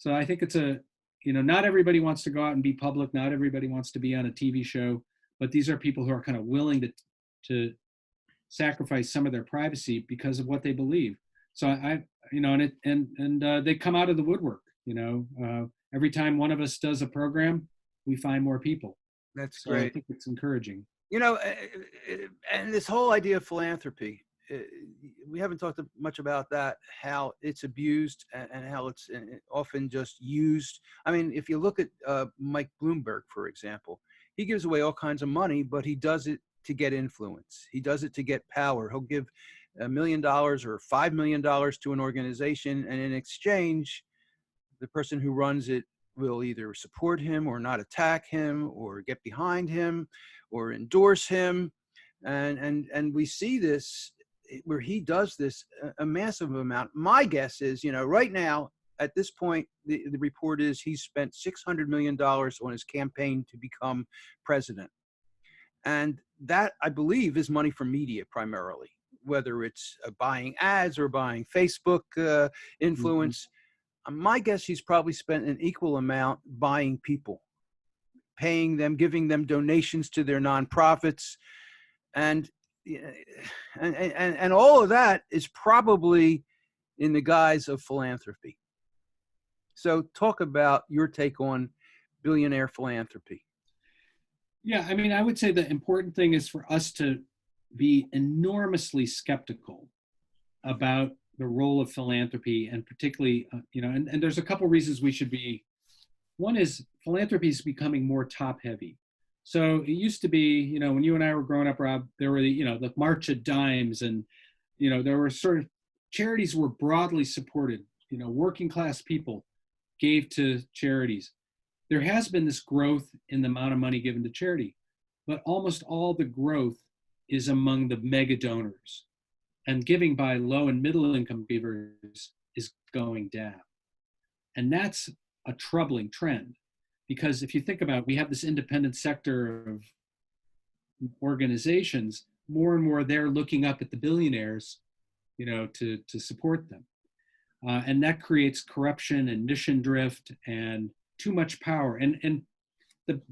I think it's not everybody wants to go out and be public. Not everybody wants to be on a TV show, but these are people who are kind of willing to sacrifice some of their privacy because of what they believe. So they come out of the woodwork. Every time one of us does a program, we find more people. That's So great. I think it's encouraging. And this whole idea of philanthropy, we haven't talked much about that, how it's abused and how it's often just used. I mean, if you look at Mike Bloomberg, for example, he gives away all kinds of money, but he does it to get influence. He does it to get power. He'll give $1 million or $5 million to an organization, and in exchange, the person who runs it will either support him or not attack him or get behind him or endorse him. And we see this where he does this a massive amount. My guess is, right now, at this point, the report is he's spent $600 million on his campaign to become president. And that, I believe, is money from media primarily, whether it's buying ads or buying Facebook influence. My guess he's probably spent an equal amount buying people, paying them, giving them donations to their nonprofits. And all of that is probably in the guise of philanthropy. So talk about your take on billionaire philanthropy. Yeah, I mean, I would say the important thing is for us to be enormously skeptical about the role of philanthropy, and particularly, and there's a couple reasons we should be. One is philanthropy is becoming more top heavy. So it used to be, when you and I were growing up, Rob, there were the March of Dimes, and there were sort of charities were broadly supported. Working class people gave to charities. There has been this growth in the amount of money given to charity, but almost all the growth is among the mega donors, and giving by low and middle income givers is going down. And that's a troubling trend, because if you think about it, we have this independent sector of organizations, more and more they're looking up at the billionaires, to support them. And that creates corruption and mission drift and too much power. And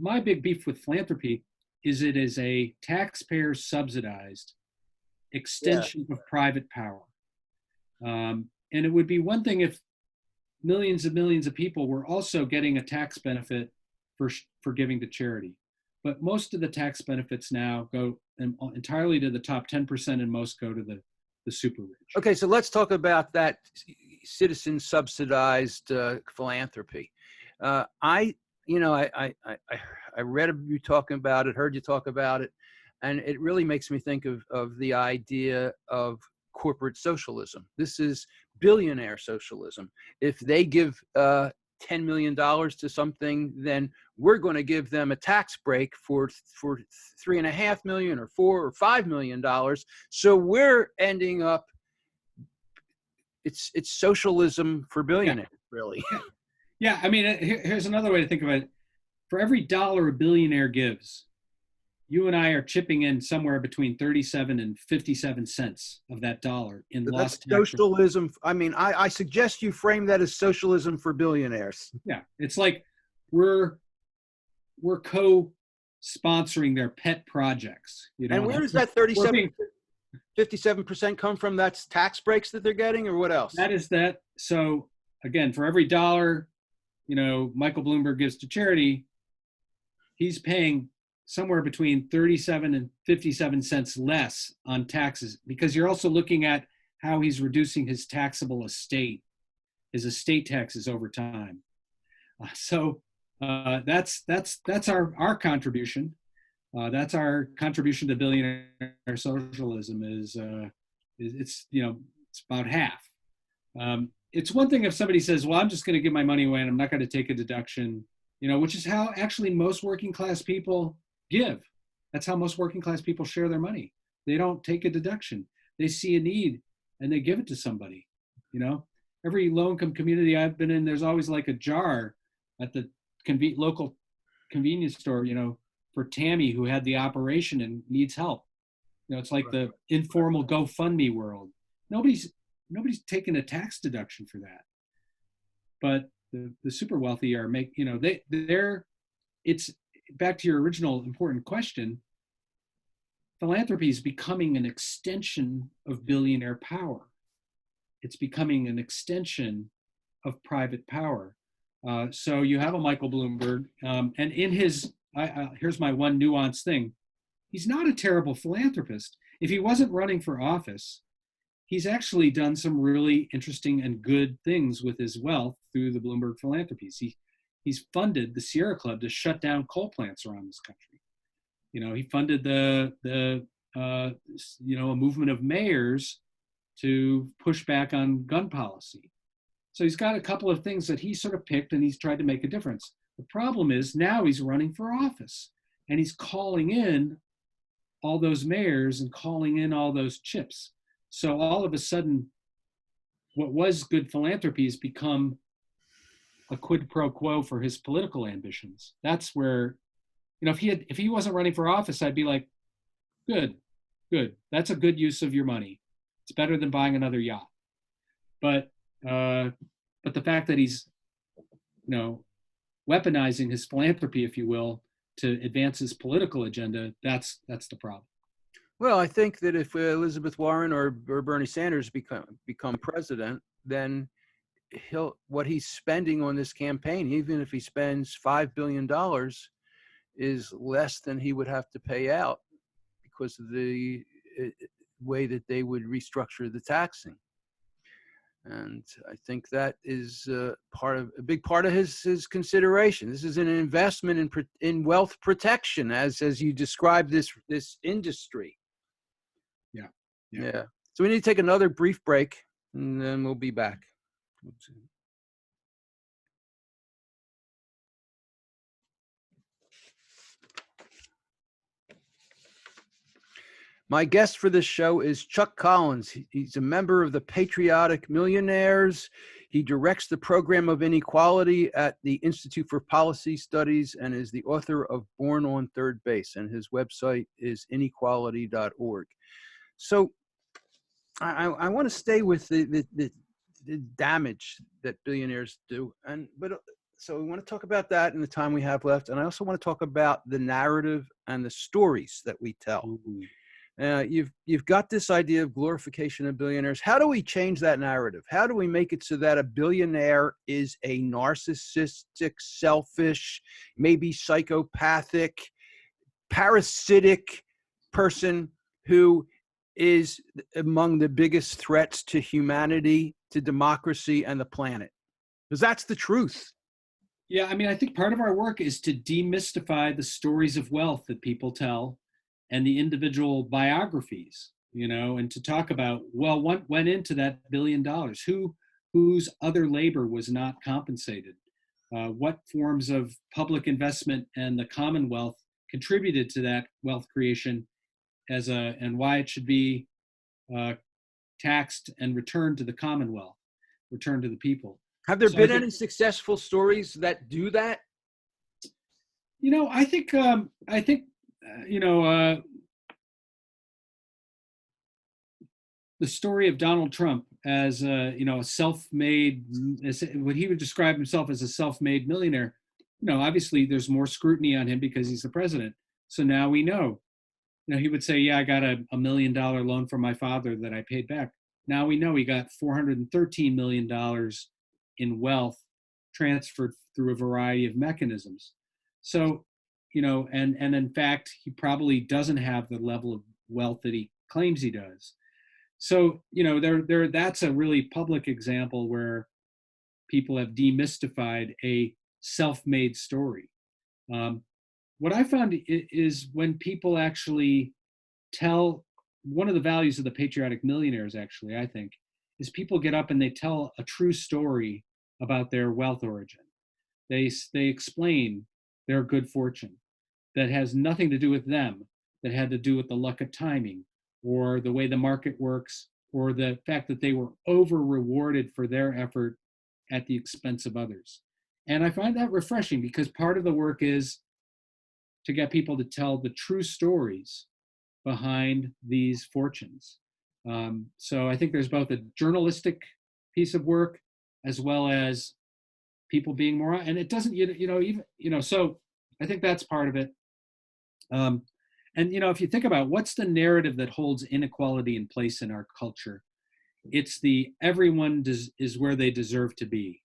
my big beef with philanthropy is it is a taxpayer subsidized extension of private power. And it would be one thing if millions of people were also getting a tax benefit for giving to charity. But most of the tax benefits now go entirely to the top 10%, and most go to the super rich. Okay, so let's talk about that citizen subsidized philanthropy. I read you talking about it, heard you talk about it, and it really makes me think of the idea of corporate socialism. This is billionaire socialism. If they give $10 million to something, then we're going to give them a tax break for $3.5 million or $4 or $5 million. So we're ending up, it's socialism for billionaires, really. Yeah, I mean, here's another way to think of it. For every dollar a billionaire gives, you and I are chipping in somewhere between 37 and 57 cents of that dollar in lost tax. Socialism. I mean, I suggest you frame that as socialism for billionaires. Yeah, it's like we're co-sponsoring their pet projects. And where does that 57% come from? That's tax breaks that they're getting, or what else? That is that. So again, for every dollar, Michael Bloomberg gives to charity, he's paying somewhere between 37 and 57 cents less on taxes, because you're also looking at how he's reducing his taxable estate, his estate taxes over time. So that's our contribution. That's our contribution to billionaire socialism. Is it's about half. It's one thing if somebody says, well, I'm just going to give my money away and I'm not going to take a deduction, which is how actually most working class people give. That's how most working class people share their money. They don't take a deduction. They see a need and they give it to somebody. Every low income community I've been in, there's always like a jar at the local convenience store, for Tammy who had the operation and needs help. It's like the informal GoFundMe world. nobody's taking a tax deduction for that. But the super wealthy are they're it's back to your original important question. Philanthropy is becoming an extension of billionaire power. It's becoming an extension of private power. So you have a Michael Bloomberg, and in his, here's my one nuanced thing. He's not a terrible philanthropist. If he wasn't running for office, he's actually done some really interesting and good things with his wealth through the Bloomberg philanthropies. He's funded the Sierra Club to shut down coal plants around this country. He funded a movement of mayors to push back on gun policy. So he's got a couple of things that he sort of picked, and he's tried to make a difference. The problem is now he's running for office, and he's calling in all those mayors and calling in all those chips. So all of a sudden, what was good philanthropy has become a quid pro quo for his political ambitions. That's where, if he wasn't running for office, I'd be like, good. That's a good use of your money. It's better than buying another yacht. But the fact that he's, weaponizing his philanthropy, if you will, to advance his political agenda, that's the problem. Well, I think that if Elizabeth Warren or Bernie Sanders become president, then what he's spending on this campaign, even if he spends $5 billion, is less than he would have to pay out because of the way that they would restructure the taxing. And I think that is a big part of his consideration. This is an investment in wealth protection, as you describe this industry. Yeah. So we need to take another brief break, and then we'll be back. My guest for this show is Chuck Collins. He's a member of the Patriotic Millionaires. He directs the program of Inequality at the Institute for Policy Studies and is the author of Born on Third Base, and his website is inequality.org. So I want to stay with the damage that billionaires do, so we want to talk about that in the time we have left, and I also want to talk about the narrative and the stories that we tell. You've got this idea of glorification of billionaires. How do we change that narrative? How do we make it so that a billionaire is a narcissistic, selfish, maybe psychopathic, parasitic person who is among the biggest threats to humanity, to democracy, and the planet? Because that's the truth. Yeah, I think part of our work is to demystify the stories of wealth that people tell and the individual biographies, and to talk about, well, what went into that $1 billion? Whose other labor was not compensated? What forms of public investment and the Commonwealth contributed to that wealth creation and why it should be taxed and returned to the Commonwealth, returned to the people. Have there been any successful stories that do that? I think the story of Donald Trump as a self-made, what he would describe himself as a self-made millionaire. Obviously there's more scrutiny on him because he's the president. So now we know. He would say, yeah, I got a $1 million loan from my father that I paid back. Now we know he got $413 million in wealth transferred through a variety of mechanisms. So, and in fact, he probably doesn't have the level of wealth that he claims he does. So, that's a really public example where people have demystified a self-made story. What I found is when people actually tell, one of the values of the Patriotic Millionaires, actually, I think, is people get up and they tell a true story about their wealth origin. They explain their good fortune that has nothing to do with them, that had to do with the luck of timing or the way the market works or the fact that they were over-rewarded for their effort at the expense of others. And I find that refreshing because part of the work is to get people to tell the true stories behind these fortunes. So I think there's both a journalistic piece of work as well as people being more, and it doesn't, even, so I think that's part of it. Um, and, if you think about what's the narrative that holds inequality in place in our culture, it's the everyone is where they deserve to be.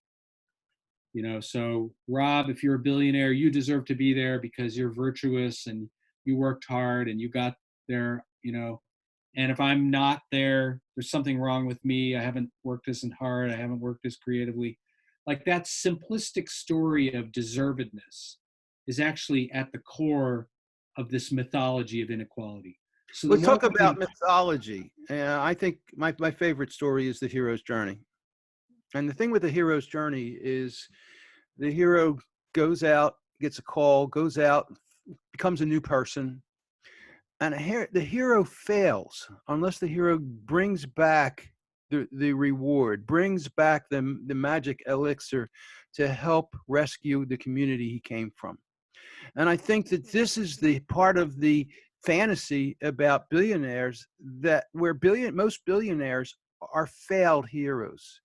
So Rob, if you're a billionaire, you deserve to be there because you're virtuous and you worked hard and you got there, and if I'm not there, there's something wrong with me. I haven't worked as hard. I haven't worked as creatively. Like that simplistic story of deservedness is actually at the core of this mythology of inequality. So the Let's more talk we about can, mythology. I think my favorite story is the hero's journey. And the thing with the hero's journey is the hero goes out, gets a call, goes out, becomes a new person. And the hero fails unless the hero brings back the reward, brings back the magic elixir to help rescue the community he came from. And I think that this is the part of the fantasy about billionaires, that where most billionaires are failed heroes.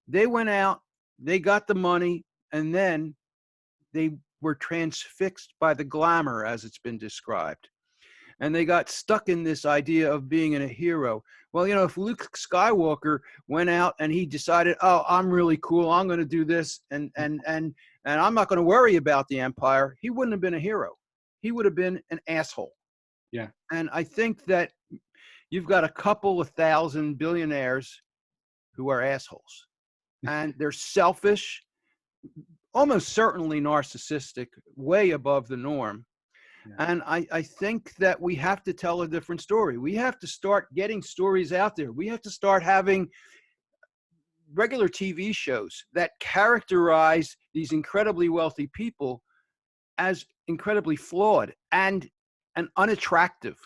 They went out, they got the money, and then they were transfixed by the glamour, as it's been described. And they got stuck in this idea of being a hero. Well, if Luke Skywalker went out and he decided, oh, I'm really cool, I'm going to do this, and I'm not going to worry about the Empire, he wouldn't have been a hero. He would have been an asshole. yeah. And I think that you've got a couple of thousand billionaires who are assholes. And they're selfish, almost certainly narcissistic, way above the norm. Yeah. And I think that we have to tell a different story. We have to start getting stories out there. We have to start having regular TV shows that characterize these incredibly wealthy people as incredibly flawed and unattractive,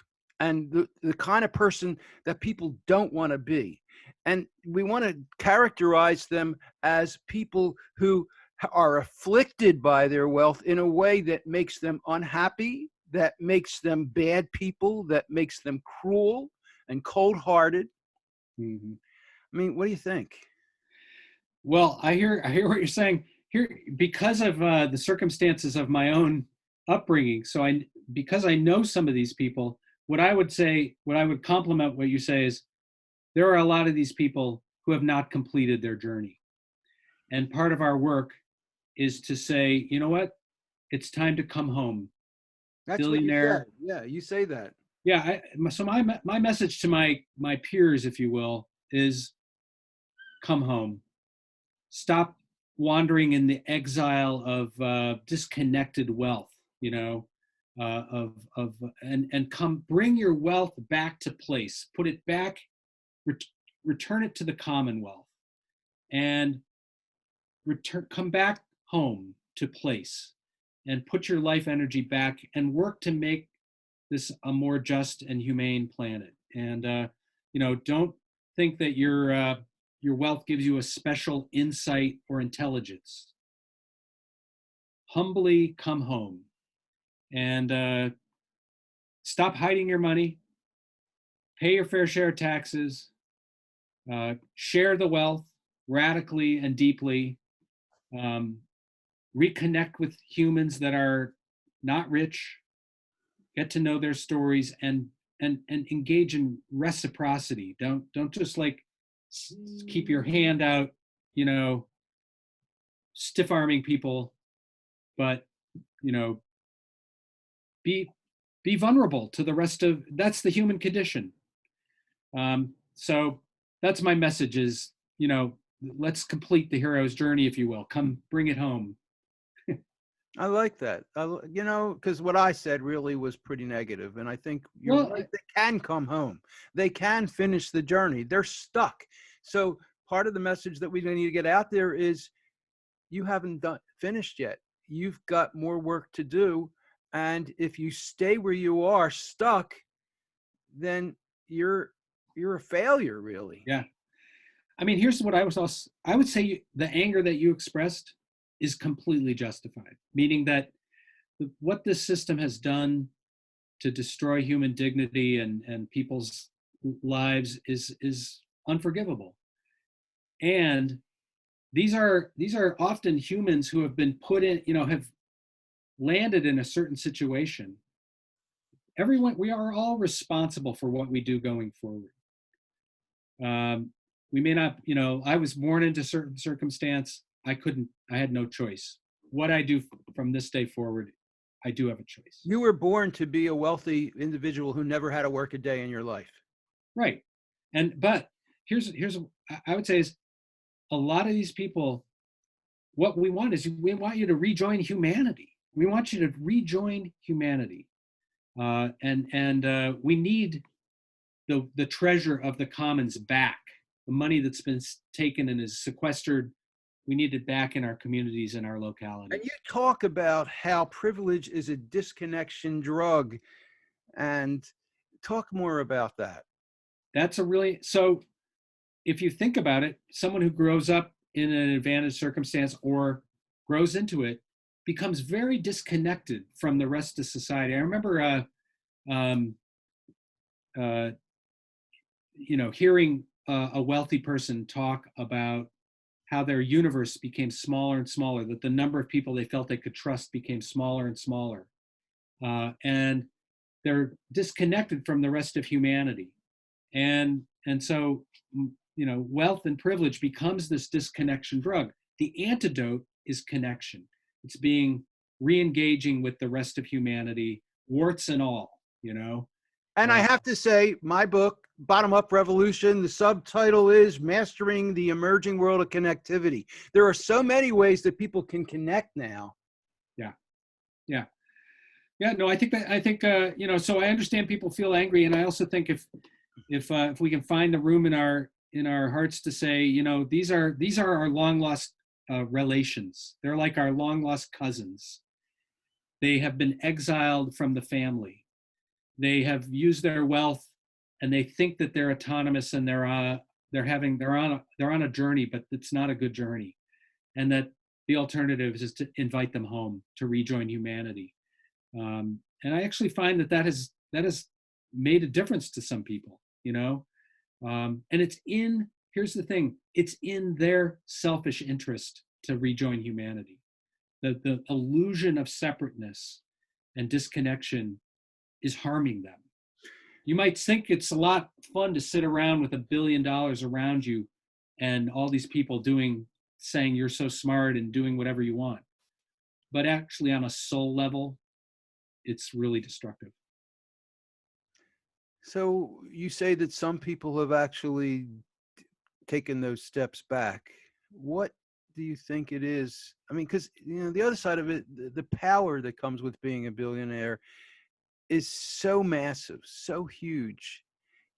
and the kind of person that people don't want to be. And we want to characterize them as people who are afflicted by their wealth in a way that makes them unhappy, that makes them bad people, that makes them cruel and cold-hearted. Mm-hmm. I mean, what do you think? Well, I hear what you're saying here because of the circumstances of my own upbringing. So because I know some of these people, what I would compliment what you say is there are a lot of these people who have not completed their journey. And part of our work is to say, you know what? It's time to come home. That's what you said. Billionaire. Yeah, you say that. Yeah. So my message to my peers, if you will, is come home. Stop wandering in the exile of disconnected wealth, and come bring your wealth back to place, put it back, return it to the Commonwealth, and come back home to place, and put your life energy back and work to make this a more just and humane planet. And don't think that your wealth gives you a special insight or intelligence. Humbly come home and stop hiding your money. Pay your fair share of taxes. Share the wealth radically and deeply. Reconnect with humans that are not rich. Get to know their stories and engage in reciprocity. Don't just like keep your hand out, stiff arming people, but you know be vulnerable to the rest of. That's the human condition. So that's my message is, let's complete the hero's journey, if you will. Come bring it home. I like that. Because what I said really was pretty negative, and I think you're Well, right. They can come home. They can finish the journey. They're stuck. So part of the message that we need to get out there is you haven't finished yet. You've got more work to do, and if you stay where you are stuck, then you're a failure, really. yeah. I mean, here's what I would say the anger that you expressed is completely justified, meaning that what this system has done to destroy human dignity and people's lives is unforgivable. And these are often humans who have been put in, have landed in a certain situation. Everyone, we are all responsible for what we do going forward. We may not, I was born into certain circumstance. I had no choice. What I do from this day forward, I do have a choice. You were born to be a wealthy individual who never had to work a day in your life. Right. But here's I would say is a lot of these people, what we want is we want you to rejoin humanity. We want you to rejoin humanity. And we need the treasure of the commons back. The money that's been taken and is sequestered, we need it back in our communities and our localities. And you talk about how privilege is a disconnection drug, and talk more about that. That's so if you think about it, someone who grows up in an advantaged circumstance or grows into it becomes very disconnected from the rest of society. I remember hearing a wealthy person talk about how their universe became smaller and smaller, that the number of people they felt they could trust became smaller and smaller. And they're disconnected from the rest of humanity. And so, wealth and privilege becomes this disconnection drug. The antidote is connection. It's re-engaging with the rest of humanity, warts and all, And I have to say, my book, Bottom Up Revolution, the subtitle is Mastering the Emerging World of Connectivity. There are so many ways that people can connect now. Yeah, no, I think so I understand people feel angry. And I also think if we can find the room in our hearts to say, these are our long lost relations. They're like our long lost cousins. They have been exiled from the family. They have used their wealth, and they think that they're autonomous, and they're on a journey, but it's not a good journey, and that the alternative is to invite them home to rejoin humanity. And I actually find that has made a difference to some people, and here's the thing, it's in their selfish interest to rejoin humanity. The illusion of separateness and disconnection is harming them. You might think it's a lot fun to sit around with $1 billion around you and all these people saying you're so smart and doing whatever you want. But actually on a soul level, it's really destructive. So you say that some people have actually taken those steps back. What do you think it is? I mean, because the other side of it, the power that comes with being a billionaire is so massive, so huge.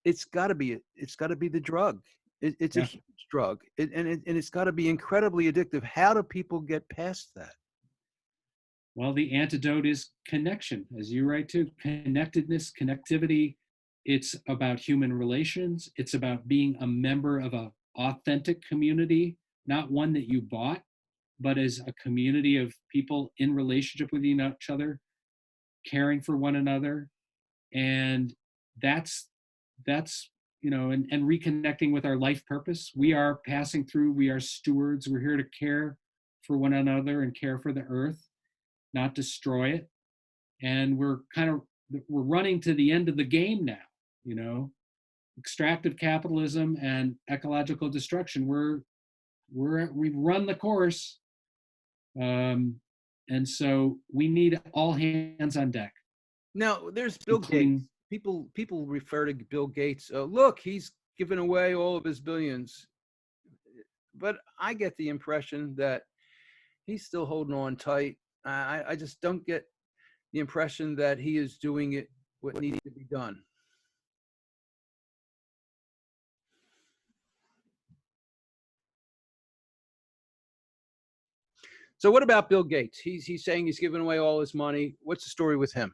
It's got to be the drug. It's a huge drug, and it's got to be incredibly addictive. How do people get past that? Well, the antidote is connection, as you write too. Connectedness, connectivity. It's about human relations. It's about being a member of an authentic community, not one that you bought, but as a community of people in relationship with each other, caring for one another. And that's and reconnecting with our life purpose. We are passing through, we are stewards. We're here to care for one another and care for the earth, not destroy it. And we're running to the end of the game now, extractive capitalism and ecological destruction. We've run the course. And so we need all hands on deck. Now, there's Bill Gates. People refer to Bill Gates. Look, he's given away all of his billions. But I get the impression that he's still holding on tight. I just don't get the impression that he is doing what needs to be done. So what about Bill Gates? He's saying he's giving away all his money. What's the story with him?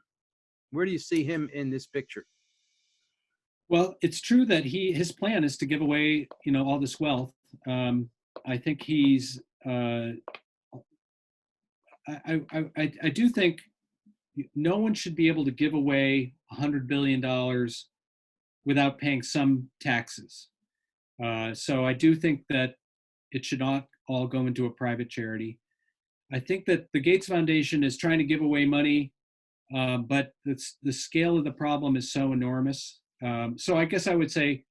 Where do you see him in this picture? Well, it's true that his plan is to give away, all this wealth. I think he's. I do think no one should be able to give away $100 billion without paying some taxes. So I do think that it should not all go into a private charity. I think that the Gates Foundation is trying to give away money, but the scale of the problem is so enormous. So I guess I would say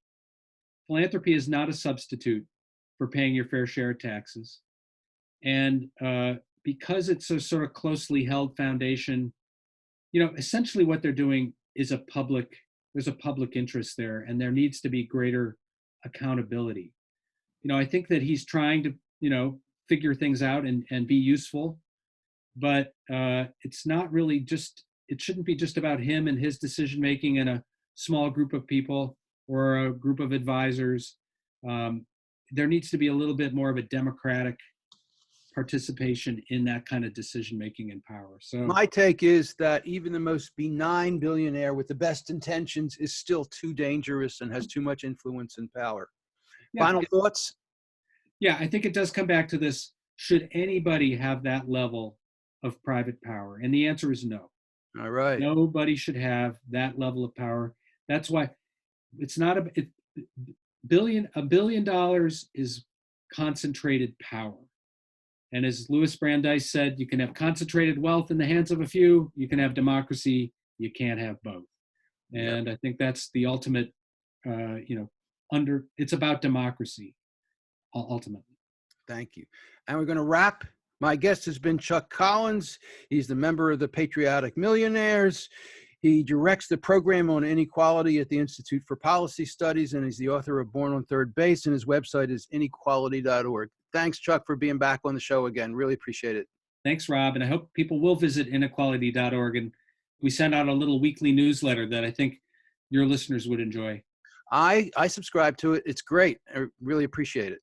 philanthropy is not a substitute for paying your fair share of taxes. And because it's a sort of closely held foundation, essentially what they're doing is there's a public interest there, and there needs to be greater accountability. I think that he's trying to, figure things out and be useful, but it's not really it shouldn't be just about him and his decision making and a small group of people or a group of advisors. There needs to be a little bit more of a democratic participation in that kind of decision making and power. So my take is that even the most benign billionaire with the best intentions is still too dangerous and has too much influence and power. yeah, Final thoughts? Yeah, I think it does come back to this. Should anybody have that level of private power? And the answer is no. All right. Nobody should have that level of power. That's why it's not $1 billion is concentrated power. And as Louis Brandeis said, you can have concentrated wealth in the hands of a few, you can have democracy, you can't have both. And I think that's the ultimate, it's about democracy, ultimately. Thank you. And we're going to wrap. My guest has been Chuck Collins. He's the member of the Patriotic Millionaires. He directs the program on inequality at the Institute for Policy Studies, and he's the author of Born on Third Base, and his website is inequality.org. Thanks, Chuck, for being back on the show again. Really appreciate it. Thanks, Rob. And I hope people will visit inequality.org. And we send out a little weekly newsletter that I think your listeners would enjoy. I subscribe to it. It's great. I really appreciate it.